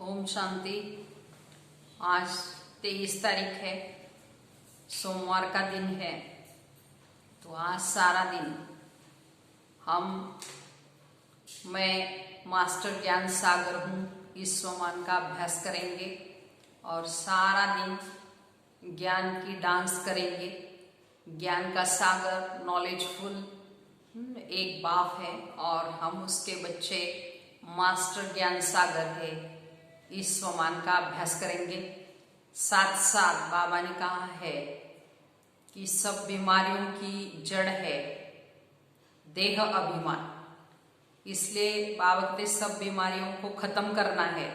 ओम शांति। आज 23 तारीख है, सोमवार का दिन है। तो आज सारा दिन मैं मास्टर ज्ञान सागर हूँ, इस स्वमान का अभ्यास करेंगे और सारा दिन ज्ञान की डांस करेंगे। ज्ञान का सागर नॉलेजफुल एक बाप है और हम उसके बच्चे मास्टर ज्ञान सागर है। इस स्वमान का अभ्यास करेंगे। साथ साथ बाबा ने कहा है कि सब बीमारियों की जड़ है देह अभिमान। इसलिए बाबा कहते सब बीमारियों को खत्म करना है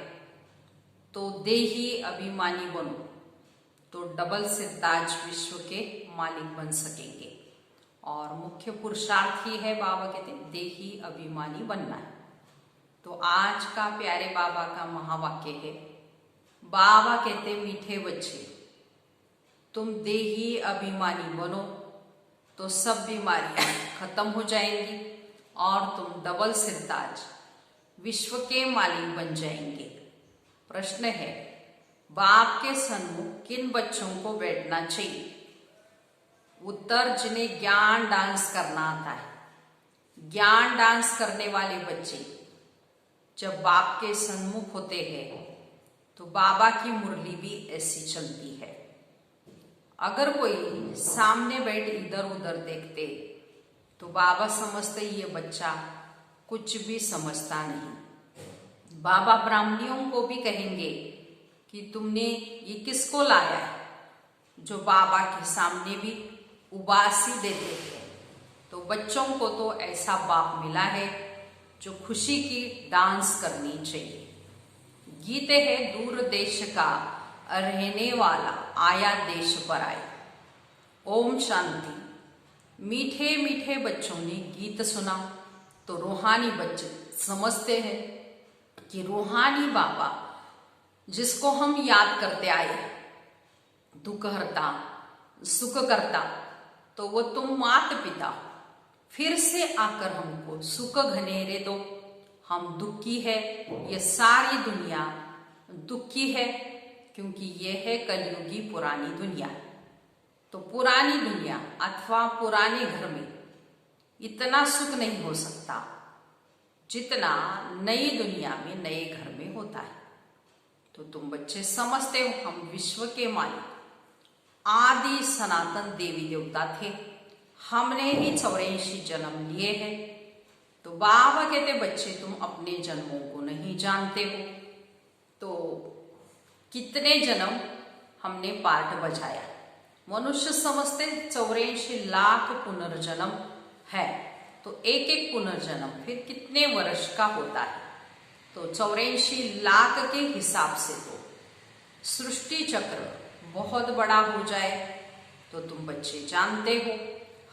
तो देही अभिमानी बनो, तो डबल सिरताज विश्व के मालिक बन सकेंगे। और मुख्य पुरुषार्थ ही है, बाबा कहते देही अभिमानी बनना है। तो आज का प्यारे बाबा का महावाक्य है। बाबा कहते मीठे बच्चे, तुम देही अभिमानी बनो तो सब बीमारियां खत्म हो जाएंगी और तुम डबल सिरताज विश्व के मालिक बन जाएंगे। प्रश्न है, बाप के सन्मुख किन बच्चों को बैठना चाहिए? उत्तर, जिन्हें ज्ञान डांस करना आता है। ज्ञान डांस करने वाले बच्चे जब बाप के सन्मुख होते हैं तो बाबा की मुरली भी ऐसी चलती है। अगर कोई सामने बैठ इधर उधर देखते तो बाबा समझते ये बच्चा कुछ भी समझता नहीं। बाबा ब्राह्मणियों को भी कहेंगे कि तुमने ये किसको लाया है, जो बाबा के सामने भी उबासी देते थे। तो बच्चों को तो ऐसा बाप मिला है जो खुशी की डांस करनी चाहिए। गीत है, दूर देश का रहने वाला आया देश पर आए। ओम शांति। मीठे मीठे बच्चों ने गीत सुना तो रूहानी बच्चे समझते हैं कि रूहानी बाबा जिसको हम याद करते आए, दुख हरता सुख करता, तो वो तुम माता पिता फिर से आकर हमको सुख घनेरे दो। हम दुखी है, ये सारी दुनिया दुखी है क्योंकि ये है कलयुगी पुरानी दुनिया। तो पुरानी दुनिया अथवा पुराने घर में इतना सुख नहीं हो सकता जितना नई दुनिया में नए घर में होता है। तो तुम बच्चे समझते हो हम विश्व के मालिक आदि सनातन देवी देवता थे। हमने ही 84 जन्म लिए हैं। तो बाबा कहते बच्चे तुम अपने जन्मों को नहीं जानते हो। तो कितने जन्म हमने पाठ बजाया। मनुष्य समझते 84 लाख पुनर्जन्म है। तो एक एक पुनर्जन्म फिर कितने वर्ष का होता है? तो 84 लाख के हिसाब से तो सृष्टि चक्र बहुत बड़ा हो जाए। तो तुम बच्चे जानते हो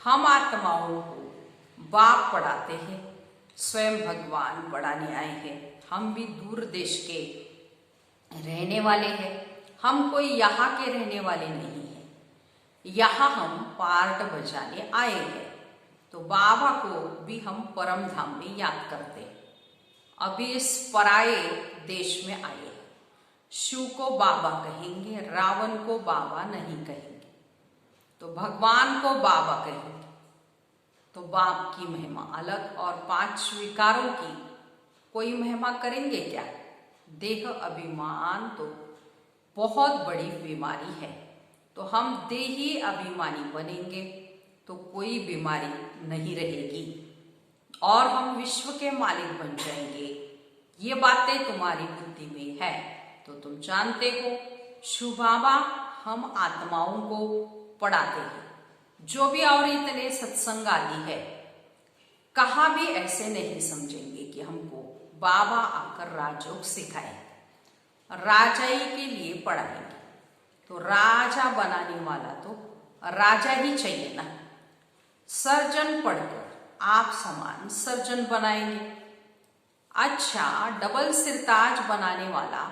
हम आत्माओं को बाप पढ़ाते हैं, स्वयं भगवान पढ़ाने आए हैं। हम भी दूर देश के रहने वाले हैं। हम कोई यहाँ के रहने वाले नहीं हैं। यहाँ हम पार्ट बजाने आए हैं। तो बाबा को भी हम परम धाम में याद करते हैं। अभी इस पराये देश में आए। शिव को बाबा कहेंगे, रावण को बाबा नहीं कहेंगे। तो भगवान को बाबा कहेंगे। तो बाप की महिमा अलग और 5 विकारों की कोई महिमा करेंगे क्या? देह अभिमान तो बहुत बड़ी बीमारी है। तो हम देही अभिमानी बनेंगे तो कोई बीमारी नहीं रहेगी और हम विश्व के मालिक बन जाएंगे। ये बातें तुम्हारी बुद्धि में है। तो तुम जानते हो शिव बाबा हम आत्माओं को पढ़ाते हैं। जो भी और इतने सत्संग आदि है, कहाँ भी ऐसे नहीं समझेंगे कि हमको बाबा आकर राजयोग सिखाए, राजाई के लिए पढ़ाएंगे। तो राजा बनाने वाला तो राजा ही चाहिए ना। सर्जन पढ़कर आप समान सर्जन बनाएंगे। अच्छा, डबल सिरताज बनाने वाला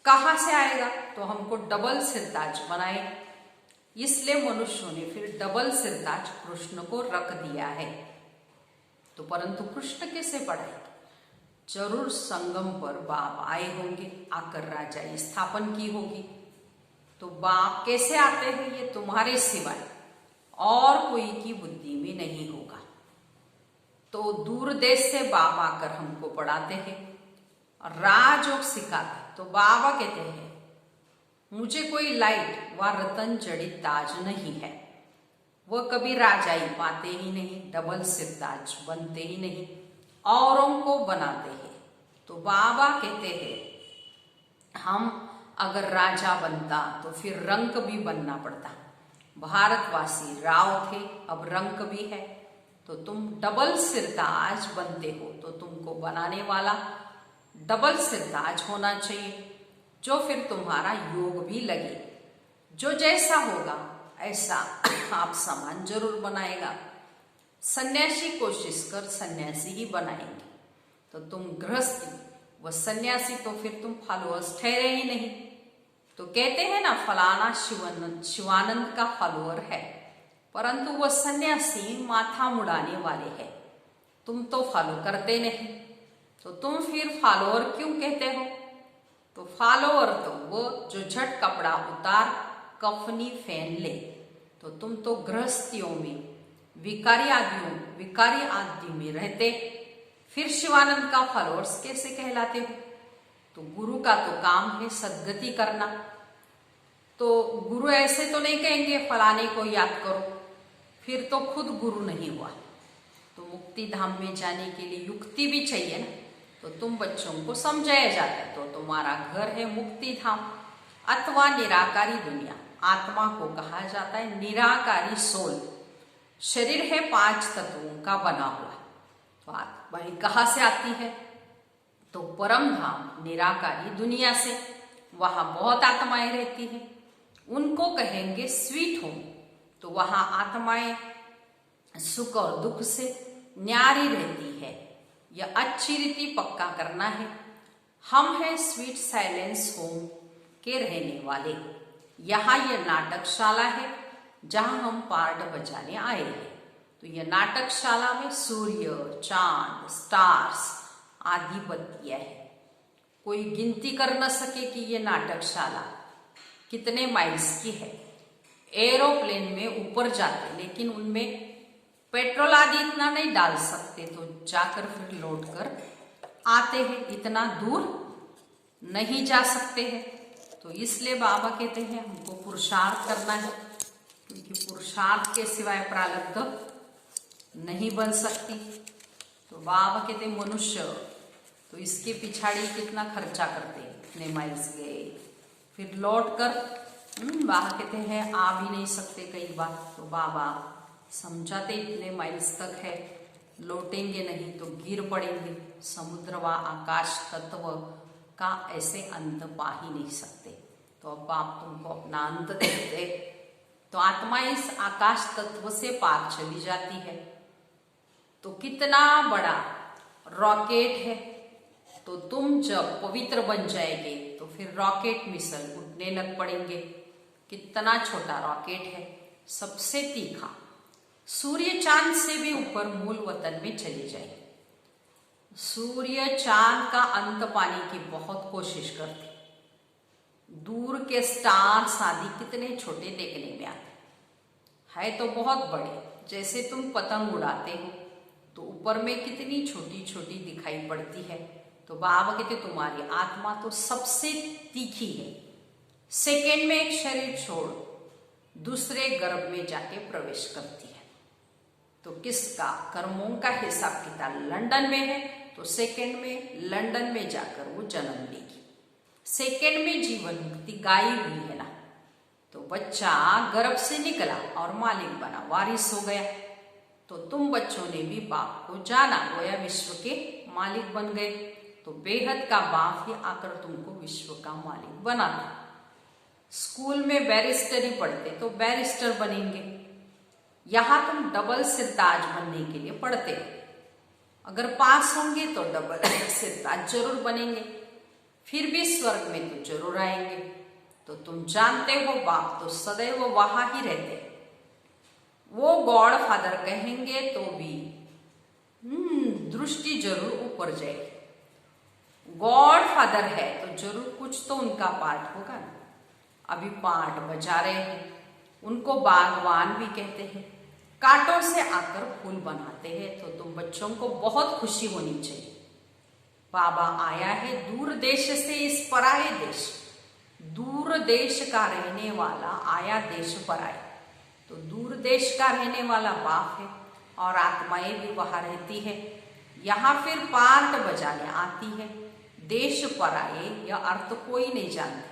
कहाँ से आएगा? तो हमको डबल सिरताज बनाए। इसलिए मनुष्यों ने फिर डबल सिरताज कृष्ण को रख दिया है। तो परंतु कृष्ण कैसे पढ़ाएंगे जरूर संगम पर बाप आए होंगे, आकर राजाई स्थापन की होगी। तो बाप कैसे आते हैं ये तुम्हारे सिवाय और कोई की बुद्धि में नहीं होगा। तो दूर देश से बाप आकर हमको पढ़ाते हैं और राजयोग सिखाते हैं। तो बाबा कहते हैं मुझे कोई लाइट व रतन जड़ित ताज नहीं है, वह कभी राजाई पाते ही नहीं, डबल सिर ताज बनते ही नहीं, औरों को बनाते हैं। तो बाबा कहते हैं हम अगर राजा बनता तो फिर रंक भी बनना पड़ता। भारतवासी राव थे, अब रंक भी है। तो तुम डबल सिरताज बनते हो तो तुमको बनाने वाला डबल सिरताज होना चाहिए, जो फिर तुम्हारा योग भी लगे। जो जैसा होगा ऐसा आप सामान जरूर बनाएगा। सन्यासी कोशिश कर सन्यासी ही बनाएंगे। तो तुम गृहस्थी व सन्यासी तो फिर तुम फॉलोअर्स ठहरे ही नहीं। तो कहते हैं ना फलाना शिवानंद का फॉलोअर है, परंतु वह सन्यासी माथा मुड़ाने वाले हैं, तुम तो फॉलो करते नहीं। तो तुम फिर फॉलोअर क्यों कहते हो? तो फॉलोअर तो वो जो झट कपड़ा उतार कफनी पहन ले। तो तुम तो गृहस्थियों में विकारी आदि में रहते, फिर शिवानंद का फॉलोअर्स कैसे कहलाते हो? तो गुरु का तो काम है सद्गति करना। तो गुरु ऐसे तो नहीं कहेंगे फलाने को याद करो, फिर तो खुद गुरु नहीं हुआ। तो मुक्ति धाम में जाने के लिए युक्ति भी चाहिए ना। तो तुम बच्चों को समझाया जाता है तो तुम्हारा घर है मुक्ति धाम अथवा निराकारी दुनिया। आत्मा को कहा जाता है निराकारी सोल। शरीर है 5 तत्वों का बना हुआ। तो आत्मा कहाँ से आती है? तो परम धाम निराकारी दुनिया से। वहां बहुत आत्माएं रहती हैं, उनको कहेंगे स्वीट होम। तो वहां आत्माएं सुख और दुख से न्यारी रहती है। यह अच्छी रीति पक्का करना है। हम हैं स्वीट साइलेंस होम के रहने वाले। यहाँ यह नाटकशाला है जहां हम पार्ट बजाने आए हैं। तो यह नाटकशाला में सूर्य, चांद, स्टार्स आदि बत्तियां है। कोई गिनती कर न सके कि यह नाटकशाला कितने माइल्स की है। एरोप्लेन में ऊपर जाते लेकिन उनमें पेट्रोल आदि इतना नहीं डाल सकते, तो जाकर फिर लौट कर आते हैं। इतना दूर नहीं जा सकते हैं। तो इसलिए बाबा कहते हैं हमको पुरुषार्थ करना है, क्योंकि पुरुषार्थ के सिवाय प्रारब्ध नहीं बन सकती। तो बाबा कहते हैं मनुष्य तो इसके पिछाड़ी कितना खर्चा करते हैं, इतने माइल्स गए फिर लौट कर बाबा कहते हैं आ भी नहीं सकते कई बार। तो बाबा समझाते इतने माइल्स तक है, लौटेंगे नहीं तो गिर पड़ेंगे। समुद्र व आकाश तत्व का ऐसे अंत पा ही नहीं सकते। तो अब आप तुमको अपना अंत देते। तो आत्मा इस आकाश तत्व से पार चली जाती है। तो कितना बड़ा रॉकेट है। तो तुम जब पवित्र बन जाएंगे तो फिर रॉकेट मिसाइल उड़ने लग पड़ेंगे। कितना छोटा रॉकेट है, सबसे तीखा, सूर्य चांद से भी ऊपर मूल वतन में चले जाए। सूर्य चांद का अंत पाने की बहुत कोशिश करते। दूर के स्टार्स आदि कितने छोटे देखने में आते है, तो बहुत बड़े। जैसे तुम पतंग उड़ाते हो तो ऊपर में कितनी छोटी छोटी दिखाई पड़ती है। तो बाबा कहते तुम्हारी आत्मा तो सबसे तीखी है। सेकेंड में एक शरीर छोड़ दूसरे गर्भ में जाके प्रवेश करती है। तो किसका कर्मों का हिसाब किताब लंदन में है, तो सेकेंड में लंदन में जाकर वो जन्म लेगी। सेकेंड में जीवन मुक्ति गायब हुई है ना। तो बच्चा गर्भ से निकला और मालिक बना, वारिस हो गया। तो तुम बच्चों ने भी बाप को जाना, गोया विश्व के मालिक बन गए। तो बेहद का बाप ही आकर तुमको विश्व का मालिक बनाता। स्कूल में बैरिस्टरी पढ़ते तो बैरिस्टर बनेंगे। यहां तुम डबल सिरताज बनने के लिए पढ़ते। अगर पास होंगे तो डबल सिरताज जरूर बनेंगे, फिर भी स्वर्ग में तो जरूर आएंगे। तो तुम जानते हो बाप तो सदैव वहां ही रहते। वो गॉड फादर कहेंगे तो भी दृष्टि जरूर ऊपर जाएगी। गॉड फादर है तो जरूर कुछ तो उनका पार्ट होगा ना। अभी पार्ट बजा रहे हैं, उनको बागवान भी कहते हैं, कांटों से आकर फूल बनाते हैं, तो तुम बच्चों को बहुत खुशी होनी चाहिए। बाबा आया है दूर देश से इस पराये देश, दूर देश का रहने वाला आया देश पराए। तो दूर देश का रहने वाला बाप है और आत्माएं भी वहां रहती है। यहाँ फिर पार्ट बजाने आती है। देश पराए यह अर्थ कोई नहीं जानते।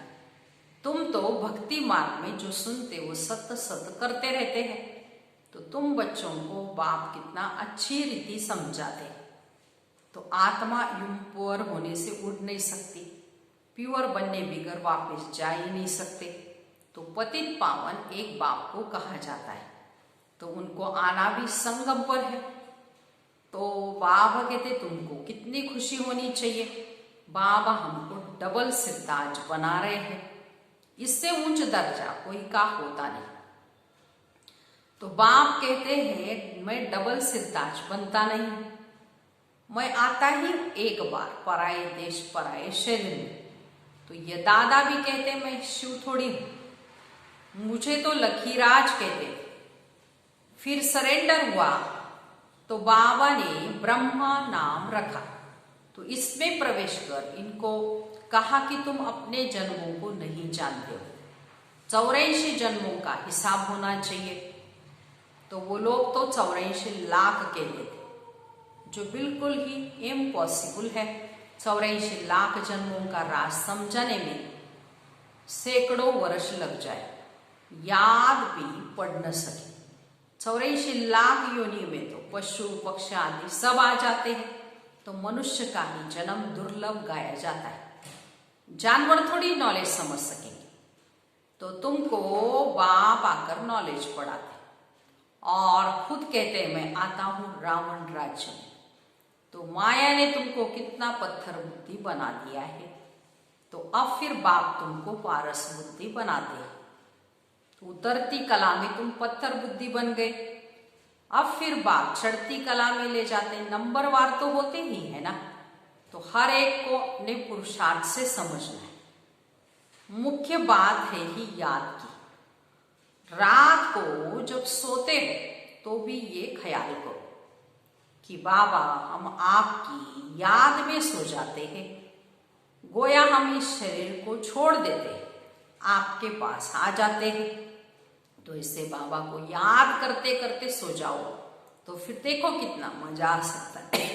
तुम तो भक्ति मार्ग में जो सुनते हो सत सत करते रहते हैं। तो तुम बच्चों को बाप कितना अच्छी रीति समझाते हैं। तो आत्मा यूं प्योर होने से उड़ नहीं सकती, प्योर बनने बिगर वापस जा ही नहीं सकते। तो पतित पावन एक बाप को कहा जाता है, तो उनको आना भी संगम पर है। तो बाबा कहते तुमको कितनी खुशी होनी चाहिए, बाबा हमको डबल सिरताज बना रहे हैं, इससे ऊंच दर्जा कोई का होता नहीं। तो बाप कहते हैं मैं डबल सिरताज बनता नहीं, मैं आता ही एक बार पराये देश पराये शरीर में। तो ये दादा भी कहते मैं शिव थोड़ी हूं, मुझे तो लखीराज कहते। फिर सरेंडर हुआ तो बाबा ने ब्रह्मा नाम रखा। तो इसमें प्रवेश कर इनको कहा कि तुम अपने जन्मों को नहीं जानते हो, 84 जन्मों का हिसाब होना चाहिए। तो वो लोग तो 84 लाख कहते थे, जो बिल्कुल ही इम्पॉसिबल है। 84 लाख जन्मों का राज समझने में सैकड़ों वर्ष लग जाए, याद भी पढ़ न सके। 84 लाख योनि में तो पशु पक्षी आदि सब आ जाते हैं। तो मनुष्य का ही जन्म दुर्लभ गाया जाता है, जानवर थोड़ी नॉलेज समझ सकेंगे। तो तुमको बाप आकर नॉलेज पढ़ाते और खुद कहते हैं मैं आता हूं रावण राज्य में। तो माया ने तुमको कितना पत्थर बुद्धि बना दिया है। तो अब फिर बाप तुमको पारस बुद्धि बनाते हैं। तो उतरती कला में तुम पत्थर बुद्धि बन गए, अब फिर बाप चढ़ती कला में ले जाते। नंबरवार तो होते ही है ना। तो हर एक को अपने पुरुषार्थ से समझना है। मुख्य बात है ही याद की। रात को जब सोते हो तो भी ये ख्याल करो कि बाबा हम आपकी याद में सो जाते हैं, गोया हम इस शरीर को छोड़ देते हैं, आपके पास आ जाते हैं। तो इससे बाबा को याद करते करते सो जाओ, तो फिर देखो कितना मजा आ सकता है।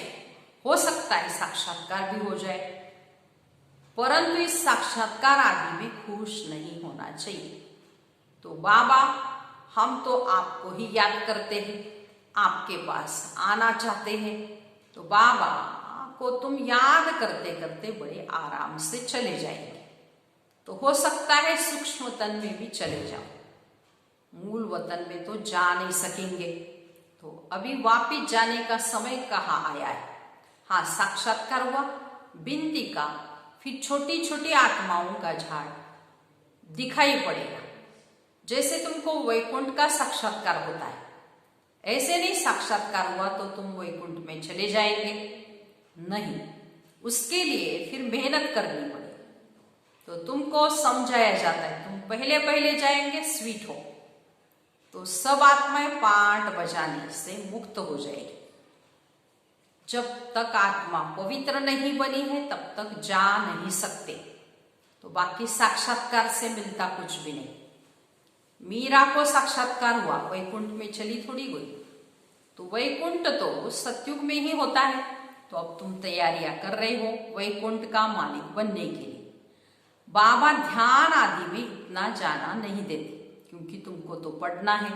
हो सकता है साक्षात्कार भी हो जाए, परंतु इस साक्षात्कार आदि में खुश नहीं होना चाहिए। तो बाबा हम तो आपको ही याद करते हैं, आपके पास आना चाहते हैं। तो बाबा को तुम याद करते करते बड़े आराम से चले जाएंगे। तो हो सकता है सूक्ष्म वतन में भी चले जाओ, मूल वतन में तो जा नहीं सकेंगे। तो अभी वापिस जाने का समय कहाँ आया है। हाँ, साक्षात्कार हुआ बिंदी का, फिर छोटी छोटी आत्माओं का झाड़ दिखाई पड़ेगा। जैसे तुमको वैकुंठ का साक्षात्कार होता है, ऐसे नहीं साक्षात्कार हुआ तो तुम वैकुंठ में चले जाएंगे, नहीं। उसके लिए फिर मेहनत करनी पड़ेगी। तो तुमको समझाया जाता है तुम पहले पहले जाएंगे, स्वीट हो। तो सब आत्माएं पाठ बजाने से मुक्त हो जाएगी। जब तक आत्मा पवित्र नहीं बनी है तब तक जा नहीं सकते। तो बाकी साक्षात्कार से मिलता कुछ भी नहीं। मीरा को साक्षात्कार हुआ, वैकुंठ में चली थोड़ी गई। तो वैकुंठ तो सतयुग में ही होता है। तो अब तुम तैयारियां कर रहे हो वैकुंठ का मालिक बनने के लिए। बाबा ध्यान आदि में इतना जाना नहीं देते, क्योंकि तुमको तो पढ़ना है।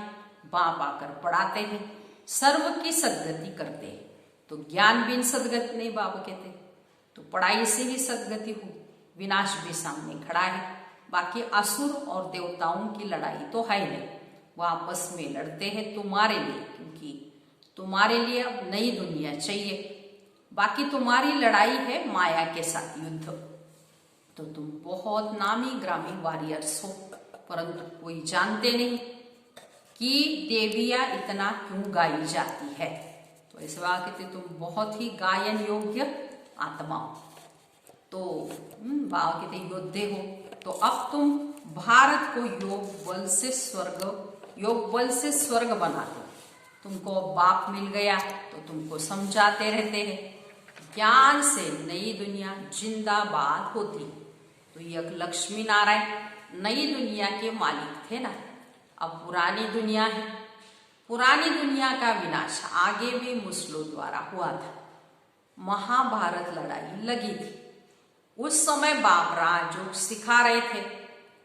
बाप आकर पढ़ाते हैं, सर्व की सदगति करते हैं। तो ज्ञान बिन सदगति नहीं बाबा कहते। तो पढ़ाई से ही सदगति हो, विनाश भी सामने खड़ा है। बाकी असुर और देवताओं की लड़ाई तो है नहीं, वो आपस में लड़ते हैं तुम्हारे लिए, क्योंकि तुम्हारे लिए अब नई दुनिया चाहिए। बाकी तुम्हारी लड़ाई है माया के साथ युद्ध। तो तुम बहुत नामी ग्रामी वॉरियर्स हो, परंतु कोई जानते नहीं कि देवियां इतना क्यों गाई जाती है। तो इस वाक्य तुम बहुत ही गायन योग्य आत्मा हो। तो बाबा कहते योद्धे हो, तो अब तुम भारत को योग बल से स्वर्ग बना दो। तुमको अब बाप मिल गया तो तुमको समझाते रहते हैं, ज्ञान से नई दुनिया जिंदाबाद होती। तो यह लक्ष्मी नारायण नई दुनिया के मालिक थे ना। अब पुरानी दुनिया है, पुरानी दुनिया का विनाश आगे भी मुसलों द्वारा हुआ था। महाभारत लड़ाई लगी थी, उस समय बाबा राजयोग सिखा रहे थे।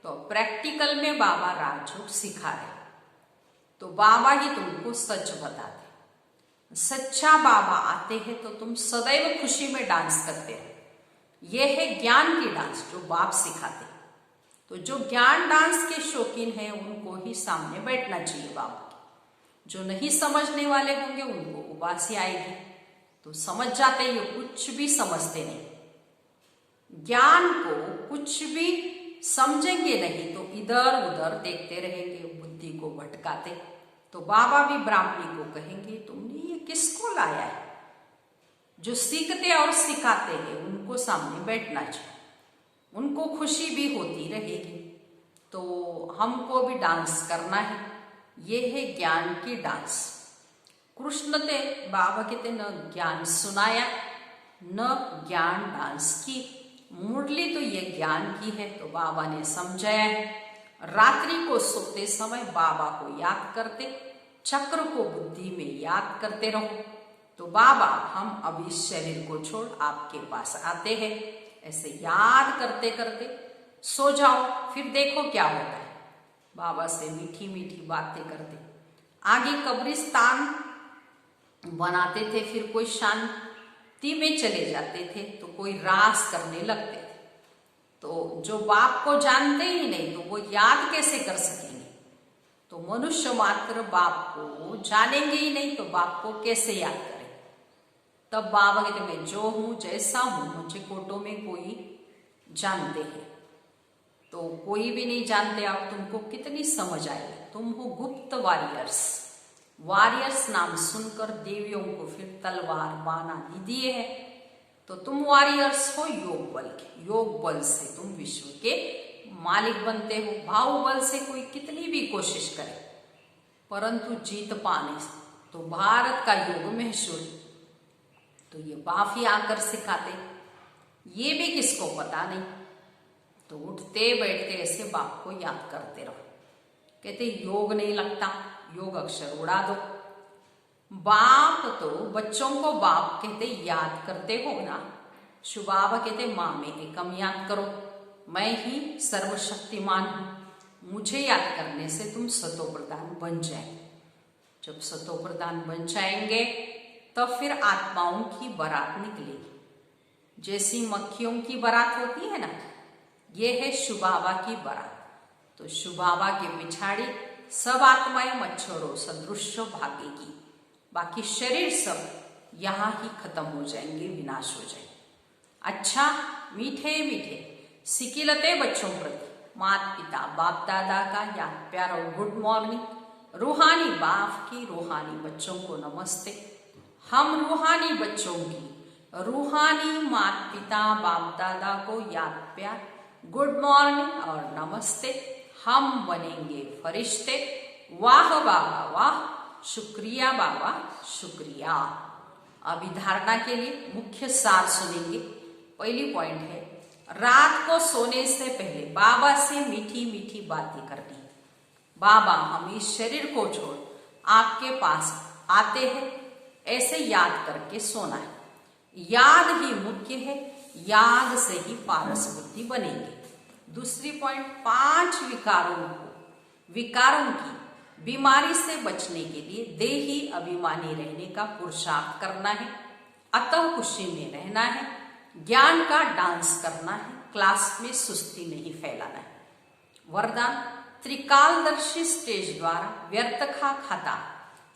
तो प्रैक्टिकल में बाबा राजयोग सिखा रहे, तो बाबा ही तुमको सच बताते। सच्चा बाबा आते हैं तो तुम सदैव खुशी में डांस करते हो। यह है ज्ञान की डांस जो बाप सिखाते। तो जो ज्ञान डांस के शौकीन है उनको ही सामने बैठना चाहिए बाबा के। जो नहीं समझने वाले होंगे उनको उबासी आएगी, तो समझ जाते ये कुछ भी समझते नहीं। ज्ञान को कुछ भी समझेंगे नहीं तो इधर उधर देखते रहेंगे, बुद्धि को भटकाते। तो बाबा भी ब्राह्मणी को कहेंगे तुमने ये किसको लाया है। जो सीखते और सिखाते हैं उनको सामने बैठना चाहिए, उनको खुशी भी होती रहेगी। तो हमको भी डांस करना है, ये है ज्ञान की डांस। कृष्ण ते बाबा कहते न ज्ञान सुनाया न ज्ञान डांस की। मुरली तो ये ज्ञान की है, तो बाबा ने समझाया है। रात्रि को सोते समय बाबा को याद करते, चक्र को बुद्धि में याद करते रहो। तो बाबा हम अब इस शरीर को छोड़ आपके पास आते हैं, ऐसे याद करते करते सो जाओ, फिर देखो क्या होता है। बाबा से मीठी मीठी बातें करते, आगे कब्रिस्तान बनाते थे, फिर कोई शांति में चले जाते थे तो कोई रास करने लगते थे। तो जो बाप को जानते ही नहीं तो वो याद कैसे कर सकेंगे। तो मनुष्य मात्र बाप को जानेंगे ही नहीं तो बाप को कैसे याद करें। तब बाबा कहते मैं जो हूं जैसा हूं, मुझे कोटों में कोई जानते हैं तो कोई भी नहीं जानते। आप तुमको कितनी समझ आई, तुम हो गुप्त वॉरियर्स। वॉरियर्स नाम सुनकर देवियों को फिर तलवार बाण दिए है। तो तुम वॉरियर्स हो योग बल के, योग बल से तुम विश्व के मालिक बनते हो। बाहुबल से कोई कितनी भी कोशिश करे परंतु जीत पाने तो भारत का योग महशूर। तो ये बाप ही आकर सिखाते, ये भी किसको पता नहीं। तो उठते बैठते ऐसे बाप को याद करते रहो। कहते योग नहीं लगता, योग अक्षर उड़ा दो। बाप तो बच्चों को बाप कहते याद करते हो ना। शुभाबा कहते माँ में एकम याद करो, मैं ही सर्वशक्तिमान हूं। मुझे याद करने से तुम सतो प्रधान बन जाए। जब सतो प्रधान बन जाएंगे तो फिर आत्माओं की बारात निकलेगी। जैसी मक्खियों की बारात होती है ना, ये है शुभाबा की बारात। तो शुभाबा के पिछाड़ी सब आत्माएं मच्छरों सदृश भागेगी, बाकी शरीर सब यहां ही खत्म हो जाएंगे, विनाश हो जाएंगे। अच्छा मीठे मीठे सिकिलते बच्चों प्रति माता पिता बाप दादा का याद प्यार और गुड मॉर्निंग। रूहानी बाप की रूहानी बच्चों को नमस्ते। हम रूहानी बच्चों की रूहानी माता पिता बाप दादा को याद प्यार गुड मॉर्निंग और नमस्ते। हम बनेंगे फरिश्ते। वाह बाबा वाह, शुक्रिया बाबा शुक्रिया। अभी धारणा के लिए मुख्य सार सुनेंगे। पहली पॉइंट है रात को सोने से पहले बाबा से मीठी मीठी बातें करनी। बाबा हम इस शरीर को छोड़ आपके पास आते हैं, ऐसे याद करके सोना है। याद ही मुख्य है, याद से ही पारस बुद्धि बनेगी। दूसरी पॉइंट 5 विकारों की बीमारी से बचने के लिए देही अभिमानी रहने का पुरुषार्थ करना है। अतः खुशी में रहना है, ज्ञान का डांस करना है, क्लास में सुस्ती नहीं फैलाना है। वरदान त्रिकालदर्शी स्टेज द्वारा व्यर्थ खाता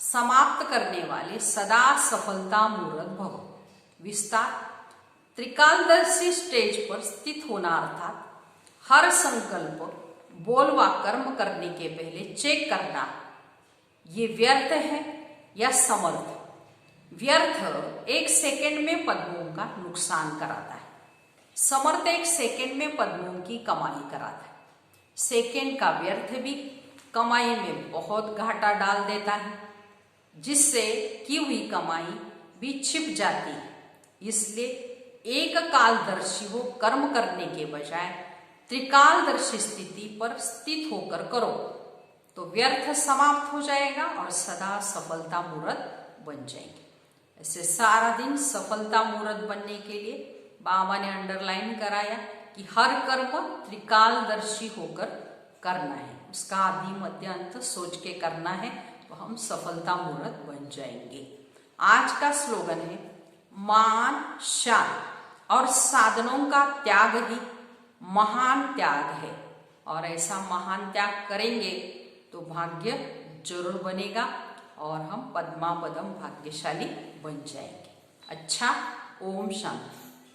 समाप्त करने वाले सदा सफलता मूर्त भव। विस्तार त्रिकालदर्शी स्टेज पर स्थित होना अर्थात हर संकल्प बोल व कर्म करने के पहले चेक करना ये व्यर्थ है या समर्थ। व्यर्थ 1 सेकंड में पद्मों का नुकसान कराता है, समर्थ एक सेकंड में पद्मों की कमाई कराता है। सेकंड का व्यर्थ भी कमाई में बहुत घाटा डाल देता है, जिससे की हुई कमाई भी छिप जाती है। इसलिए एक कालदर्शी हो कर्म करने के बजाय त्रिकालदर्शी स्थिति पर स्थित होकर करो तो व्यर्थ समाप्त हो जाएगा और सदा सफलता मूर्त बन जाएंगे। ऐसे सारा दिन सफलता मूर्त बनने के लिए बाबा ने अंडरलाइन कराया कि हर कर्म त्रिकालदर्शी होकर करना है, उसका आदि मध्य अंत सोच के करना है, तो हम सफलता मूर्त बन जाएंगे। आज का स्लोगन है मान शान और साधनों का त्याग ही महान त्याग है, और ऐसा महान त्याग करेंगे तो भाग्य जरूर बनेगा और हम पद्मापदम भाग्यशाली बन जाएंगे। अच्छा, ओम शांति।